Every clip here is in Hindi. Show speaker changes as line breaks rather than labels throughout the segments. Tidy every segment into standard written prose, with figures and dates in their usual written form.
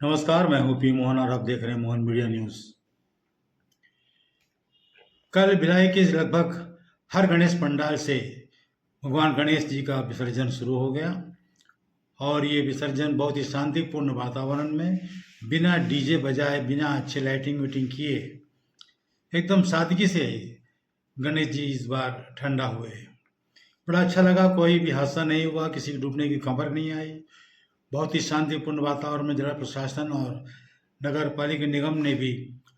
नमस्कार, मैं हूं पी मोहन और आप देख रहे हैं मोहन मीडिया न्यूज़। कल भिलाई के लगभग हर गणेश पंडाल से भगवान गणेश जी का विसर्जन शुरू हो गया और ये विसर्जन बहुत ही शांतिपूर्ण वातावरण में बिना डीजे बजाए, बिना अच्छे लाइटिंग वीटिंग किए एकदम सादगी से गणेश जी इस बार ठंडा हुए। बड़ा अच्छा लगा, कोई भी हादसा नहीं हुआ, किसी की डूबने की खबर नहीं आई। बहुत ही शांतिपूर्ण वातावरण में जिला प्रशासन और नगर पालिका निगम ने भी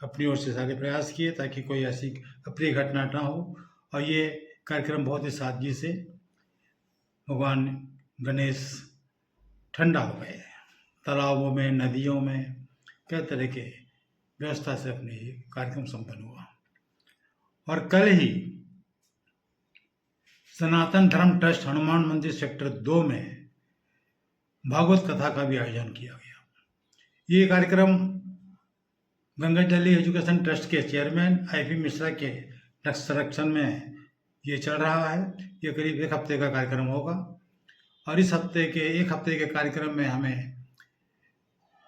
अपनी ओर से सारे प्रयास किए ताकि कोई ऐसी अप्रिय घटना ना हो और ये कार्यक्रम बहुत ही सादगी से भगवान गणेश ठंडा हो गए। तालाबों में, नदियों में कई तरह के व्यवस्था से अपने ये कार्यक्रम संपन्न हुआ। और कल ही सनातन धर्म ट्रस्ट हनुमान मंदिर सेक्टर 2 में भागवत कथा का भी आयोजन किया गया। ये कार्यक्रम गंगा जल एजुकेशन ट्रस्ट के चेयरमैन आई.पी. मिश्रा के संरक्षण में ये चल रहा है। ये करीब एक हफ्ते का कार्यक्रम होगा और इस एक हफ्ते के कार्यक्रम में हमें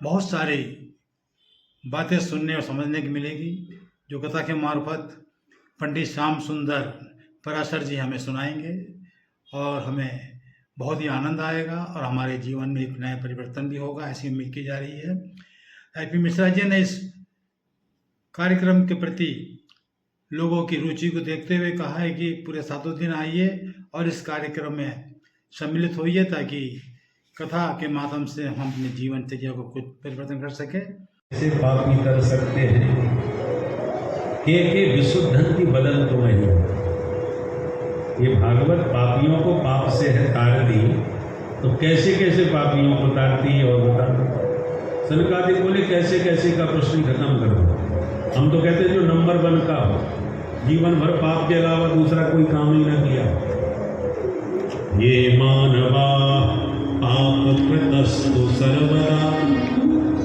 बहुत सारी बातें सुनने और समझने की मिलेगी, जो कथा के मार्फत पंडित श्याम सुंदर पराशर जी हमें सुनाएंगे और हमें बहुत ही आनंद आएगा और हमारे जीवन में एक नया परिवर्तन भी होगा, ऐसी उम्मीद की जा रही है। आई.पी. मिश्रा जी ने इस कार्यक्रम के प्रति लोगों की रुचि को देखते हुए कहा है कि पूरे 7 दिन आइए और इस कार्यक्रम में सम्मिलित होइए ताकि कथा के माध्यम से हम अपने जीवन चर्या को कुछ परिवर्तन कर सके।
ऐसे पापी कर सकते हैं के विशुद्धंति बदन तो नहीं। ये भागवत पापियों को पाप से है तारती, तो कैसे कैसे पापियों को तारती है और बता दो। सनकादिक बोले कैसे कैसे का प्रश्न खत्म कर दो। हम तो कहते हैं जो नंबर 1 का हो, जीवन भर पाप के अलावा दूसरा कोई काम ही ना किया। ये मानवा पाप कृतस्तु सर्वदा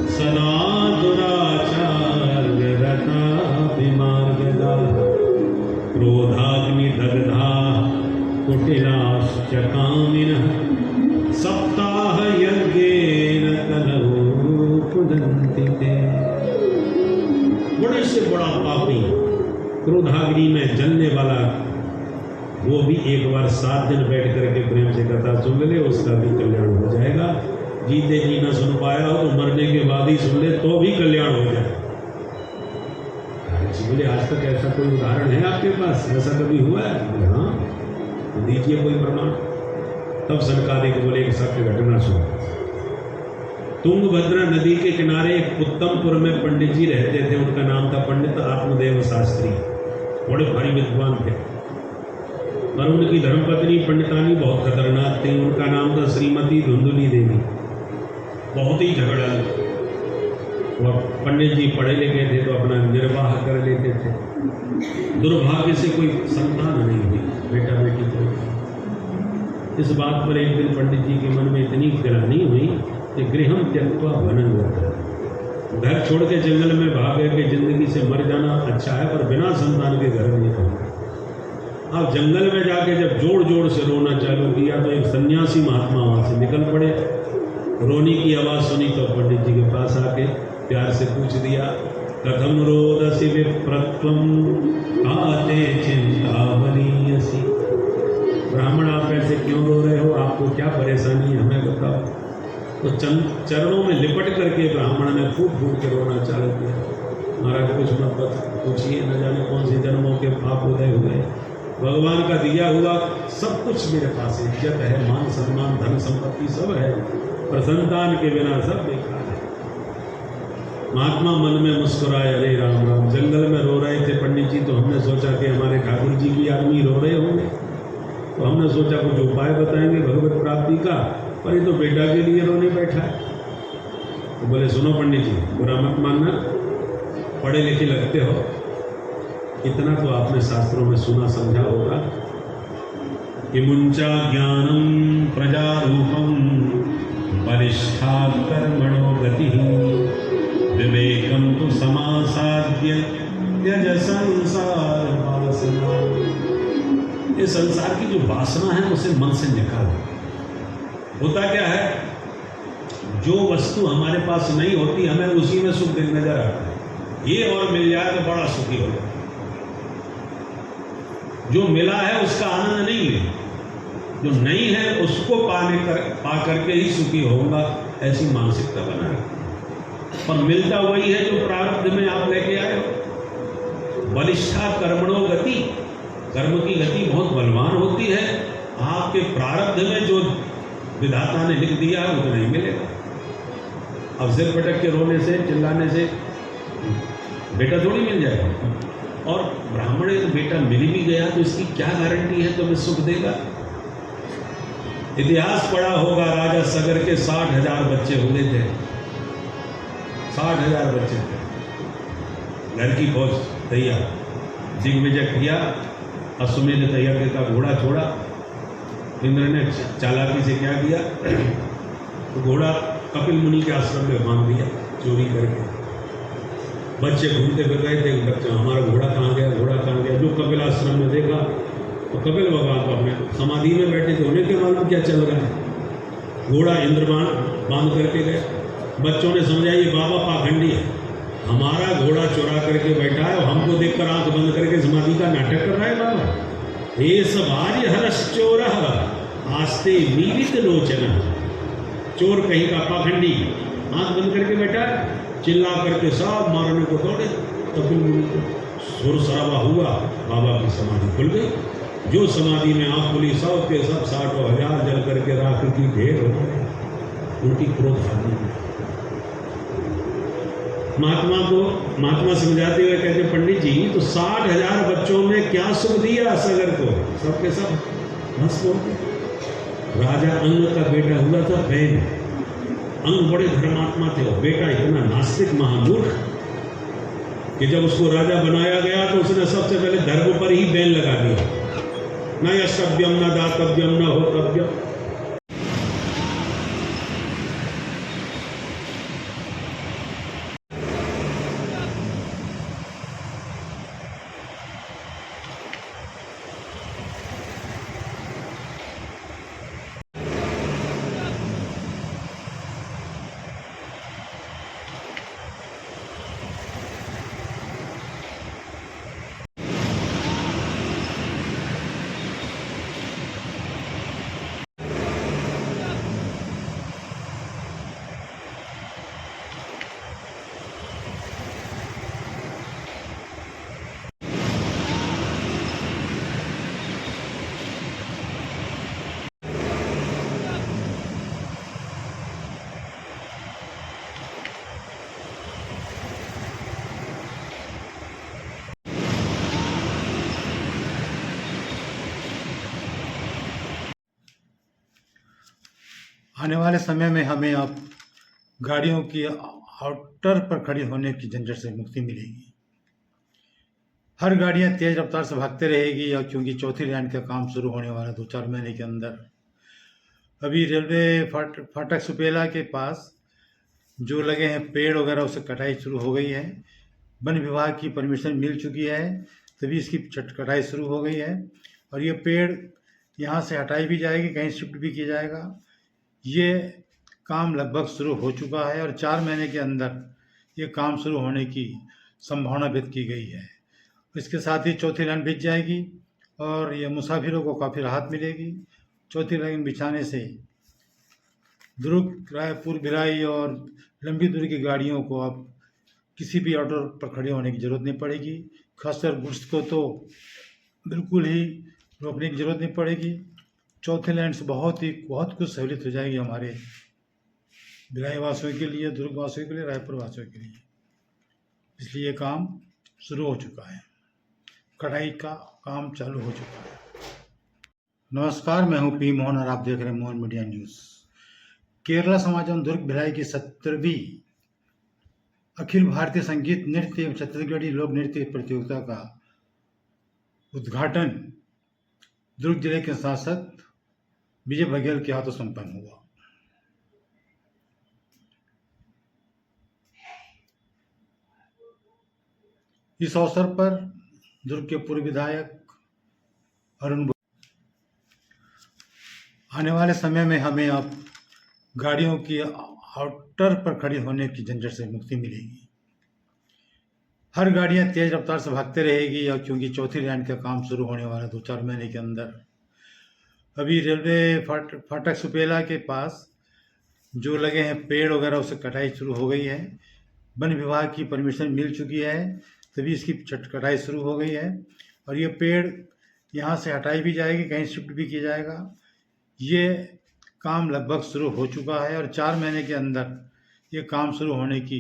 सदा दुराचार्य रता विमार्गदा क्रोधाग्नि दग्धा कुटिलाश्च कामिनः सप्ताह यज्ञेन कलौ पुदन्ति ते। बड़े से बड़ा पापी क्रोधाग्नि में जलने वाला, वो भी एक बार 7 दिन बैठ करके प्रेम से कथा सुन ले, उसका भी कल्याण हो जाएगा। जीते जी ना सुन पाया हो तो मरने के बाद ही सुन ले तो भी कल्याण हो जाए। बोले आज तक ऐसा कोई उदाहरण है आपके पास, ऐसा कभी हुआ है? हाँ, तो दीजिए कोई प्रमाण। तब सनकादिक बोले एक सत्य घटना सुनो। तुंगभद्रा नदी के किनारे एक उत्तमपुर में पंडित जी रहते थे। उनका नाम था पंडित आत्मदेव शास्त्री। बड़े भारी विद्वान थे और उनकी धर्मपत्नी पंडितानी बहुत खतरनाक थी। उनका नाम था श्रीमती धुंधुली देवी। बहुत ही झगड़ा, और पंडित जी पढ़े लिखे थे तो अपना निर्वाह कर लेते थे। दुर्भाग्य से कोई संतान नहीं हुई, बेटा बेटी को। इस बात पर एक दिन पंडित जी के मन में इतनी ग्लानि हुई कि गृहम त्यक्त्वा वनं गतः। घर छोड़ के जंगल में भाग गए कि जिंदगी से मर जाना अच्छा है, पर बिना संतान के घर नहीं रहना। अब जंगल में जाके जब जोर जोर से रोना चालू किया तो एक सन्यासी महात्मा वहाँ से निकल पड़े। रोने की आवाज़ सुनी तो पंडित जी के पास आके प्यार से पूछ दिया, कथम रोदसी विप्रत्वम आते चिंतावनीयसी। ब्राह्मण आप ऐसे क्यों रो रहे हो, आपको क्या परेशानी है, हमें बताओ। तो चरणों में लिपट करके ब्राह्मण ने फूट फूट के रोना चालू किया। महाराज कुछ मत पूछिए, न जाने कौन से जन्मों के पाप उदय हुए। भगवान का दिया हुआ सब कुछ मेरे पास है, इज्जत है, मान सम्मान, धन संपत्ति सब है, पर संतान के बिना सब बेकार है। महात्मा मन में मुस्कुराए, अरे राम राम। जंगल में रो रहे थे पंडित जी, तो हमने सोचा कि हमारे ठाकुर जी भी आदमी रो रहे होंगे, तो हमने सोचा कुछ उपाय बताएंगे भगवत प्राप्ति का, पर ये तो बेटा के लिए रोने बैठा है। तो बोले सुनो पंडित जी, बुरा मत मानना, पढ़े लिखे लगते हो, इतना तो आपने शास्त्रों में सुना समझा होगा कि मुंचा ज्ञानम प्रजारूपम वरिष्ठा कर्मणो गति विवेकम तो समासाद्य त्यज संसार वासना। ये संसार की जो वासना है उसे मन से निकालो। होता क्या है, जो वस्तु हमारे पास नहीं होती हमें उसी में सुख नजर आता है। ये और मिल जाए तो बड़ा सुखी हो जाए। जो मिला है उसका आनंद नहीं ले, जो नहीं है उसको पा करके ही सुखी होगा, ऐसी मानसिकता बना रखी। पर मिलता वही है जो प्रारब्ध में आप लेके आए हो। बलिष्ठा कर्मणो गति, कर्म की गति बहुत बलवान होती है। आपके प्रारब्ध में जो विधाता ने लिख दिया है उतना ही मिलेगा। अब सिर पटक के रोने से चिल्लाने से बेटा थोड़ी मिल जाएगा। और ब्राह्मण यदि बेटा मिल भी गया तो इसकी क्या गारंटी है तुम्हें सुख देगा। इतिहास पढ़ा होगा, राजा सगर के 60,000 बच्चे हुए थे। 60,000 बच्चे थे। घर की फौज तैयार, दिग्विजय किया, अश्वमेध तैयार का घोड़ा छोड़ा। इंद्र ने चालाकी से क्या किया, तो घोड़ा कपिल मुनि के आश्रम में बांध दिया चोरी करके। बच्चे घूमते फिर रहे थे, बच्चा हमारा घोड़ा कहाँ गया, घोड़ा कहाँ गया। जो कपिल आश्रम में देखा तो कपिल भगवान तो अपने समाधि में बैठे थे, उन्हें क्या मालूम क्या चल रहा है। घोड़ा इंद्रबाण बांध करके गए। बच्चों ने समझा ये बाबा पाखंडी है, हमारा घोड़ा चुरा करके बैठा है और हमको देखकर आंख बंद करके समाधि का नाटक कर रहा है बाबा। ये सब आज हर्ष चोर आस्ते मीलित लोचना, चोर कहीं का पाखंडी आंख बंद करके बैठा है। चिल्ला करके सब मारने को दौड़े। कपिल मुनि को शोर शराबा हुआ, बाबा की समाधि खुल गई। जो समाधि में आंख खुली, सब के सब 60,000 जल करके राख की ढेर हो गए। उनकी क्रोध हानि हुई। महात्मा समझाते हुए कहते पंडित जी तो 60,000 बच्चों में क्या सुख दिया सगर को, सबके सब भस्म हो गए। राजा अंग का बेटा हुआ था बैन। अंग बड़े धर्मात्मा थे और बेटा इतना नास्तिक महामूर्ख कि जब उसको राजा बनाया गया तो उसने सबसे पहले धर्म पर ही बैन लगा दिया। न यस्तव्यम न दातव्यम न होतव्यम।
आने वाले समय में हमें अब गाड़ियों की आउटर पर खड़ी होने की झंझट से मुक्ति मिलेगी। हर गाड़ियां तेज रफ्तार से भागते रहेगी, और क्योंकि चौथी लाइन का काम शुरू होने वाला 2-4 महीने के अंदर। अभी रेलवे फाटक सुपेला के पास जो लगे हैं पेड़ वगैरह, उससे कटाई शुरू हो गई है। वन विभाग की परमिशन मिल चुकी है, तभी इसकी कटाई शुरू हो गई है। और ये पेड़ यहाँ से हटाई भी जाएगी, कहीं शिफ्ट भी किया जाएगा। ये काम लगभग शुरू हो चुका है और 4 महीने के अंदर ये काम शुरू होने की संभावना व्यक्त की गई है। इसके साथ ही चौथी लाइन बिछ जाएगी और ये मुसाफिरों को काफ़ी राहत मिलेगी। चौथी लाइन बिछाने से दुर्ग, रायपुर, भिलाई और लंबी दूरी की गाड़ियों को अब किसी भी ऑटो पर खड़े होने की ज़रूरत नहीं पड़ेगी। खासकर गुड्स को तो बिल्कुल ही रोकने की ज़रूरत नहीं पड़ेगी। चौथे लाइन से बहुत कुछ सहूलियत हो जाएगी हमारे भिलाई वासियों के लिए, दुर्ग वासियों के लिए, रायपुर वासियों के लिए। इसलिए ये काम शुरू हो चुका है, कढ़ाई का काम चालू हो चुका है। नमस्कार, मैं हूं पी मोहन और आप देख रहे हैं मोहन मीडिया न्यूज़। केरला समागम दुर्ग भिलाई की 17वीं अखिल भारतीय संगीत नृत्य एवं छत्तीसगढ़ी लोक नृत्य प्रतियोगिता का उद्घाटन दुर्ग जिले के सांसद विजय बघेल के हाथों संपन्न हुआ। इस अवसर पर दुर्ग के पूर्व विधायक अरुण, आने वाले समय में हमें अब गाड़ियों की आउटर पर खड़ी होने की झंझट से मुक्ति मिलेगी। हर गाड़ियां तेज रफ्तार से भागते रहेगी, और क्योंकि चौथी लाइन का काम शुरू होने वाला है 2-4 महीने के अंदर। अभी रेलवे फाटक सुपेला के पास जो लगे हैं पेड़ वगैरह, उससे कटाई शुरू हो गई है। वन विभाग की परमिशन मिल चुकी है, तभी इसकी कटाई शुरू हो गई है। और ये पेड़ यहाँ से हटाई भी जाएगी, कहीं शिफ्ट भी किया जाएगा। ये काम लगभग शुरू हो चुका है और 4 महीने के अंदर ये काम शुरू होने की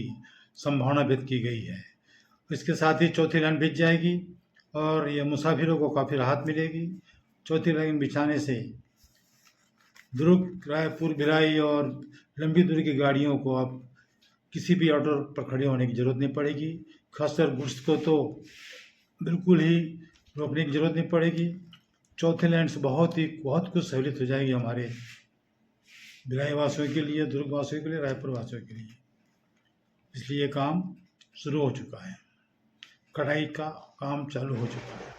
संभावना व्यक्त की गई है। इसके साथ ही चौथी लाइन बिछ जाएगी और ये मुसाफिरों को काफ़ी राहत मिलेगी। चौथी लाइन बिछाने से दुर्ग, रायपुर, भिलाई और लंबी दूरी की गाड़ियों को अब किसी भी ऑटो पर खड़े होने की ज़रूरत नहीं पड़ेगी। खासकर गुड्स को तो बिल्कुल ही रोकने की ज़रूरत नहीं पड़ेगी। चौथे लाइन से बहुत कुछ सहूलियत हो जाएगी हमारे भिलाई वासियों के लिए, दुर्ग वासियों के लिए, रायपुर वासियों के लिए। इसलिए काम शुरू हो चुका है, कढ़ाई का काम चालू हो चुका है।